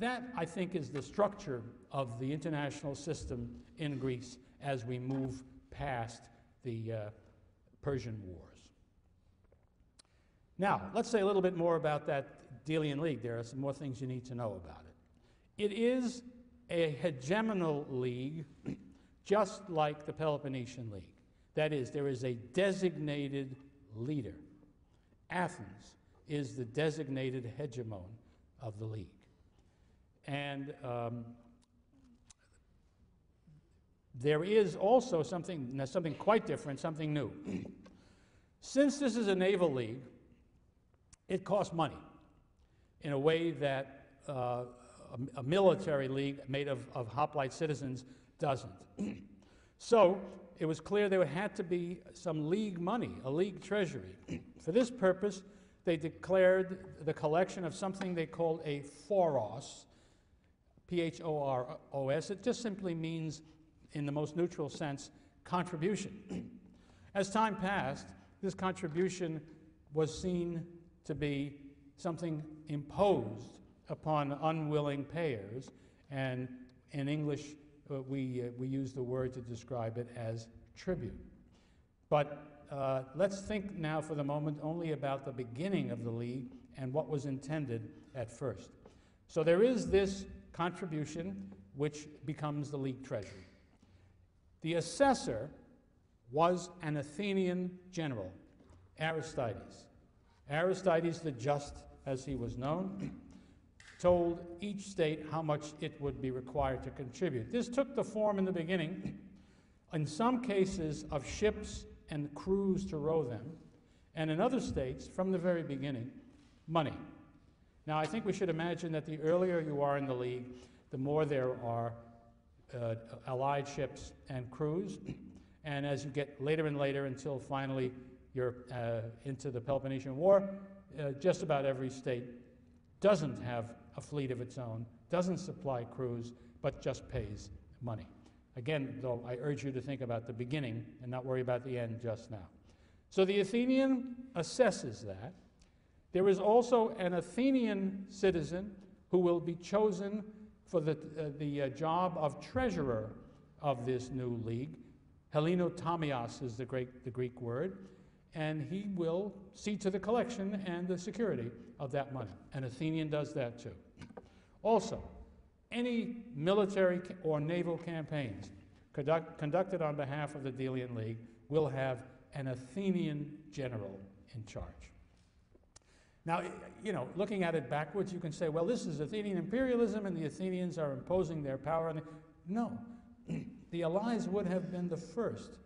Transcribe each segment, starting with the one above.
That, I think, is the structure of the international system in Greece as we move past the Persian Wars. Now, let's say a little bit more about that Delian League. There are some more things you need to know about it. It is a hegemonal league, just like the Peloponnesian League. That is, there is a designated leader. Athens is the designated hegemon of the league. And there is also something quite different, something new. Since this is a naval league, it costs money in a way that a military league made of hoplite citizens doesn't. So it was clear there had to be some league money, a league treasury. For this purpose, they declared the collection of something they called a phoros, P-H-O-R-O-S. It just simply means, in the most neutral sense, contribution. As time passed, this contribution was seen to be something imposed upon unwilling payers, and in English we use the word to describe it as tribute. But let's think now for the moment only about the beginning of the league and what was intended at first. So there is this contribution which becomes the league treasury. The assessor was an Athenian general, Aristides. Aristides the Just, as he was known, told each state how much it would be required to contribute. This took the form in the beginning, in some cases, of ships and crews to row them, and in other states, from the very beginning, money. Now, I think we should imagine that the earlier you are in the league, the more there are allied ships and crews, and as you get later and later until finally you're into the Peloponnesian War, just about every state doesn't have a fleet of its own, doesn't supply crews, but just pays money. Again, though, I urge you to think about the beginning and not worry about the end just now. So the Athenian assesses that. There is also an Athenian citizen who will be chosen for the job of treasurer of this new league. Helinotomios is the Greek word, and he will see to the collection and the security of that money. An Athenian does that too. Also, any military or naval campaigns conducted on behalf of the Delian League will have an Athenian general in charge. Now, you know, looking at it backwards, you can say, well, this is Athenian imperialism and the Athenians are imposing their power on No, the allies would have been the first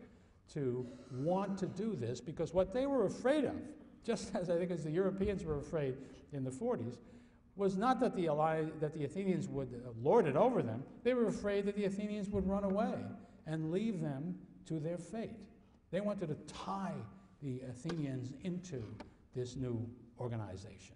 to want to do this, because what they were afraid of, just as I think as the Europeans were afraid in the 40s, was not that the Athenians would lord it over them. They were afraid that the Athenians would run away and leave them to their fate. They wanted to tie the Athenians into this new organization.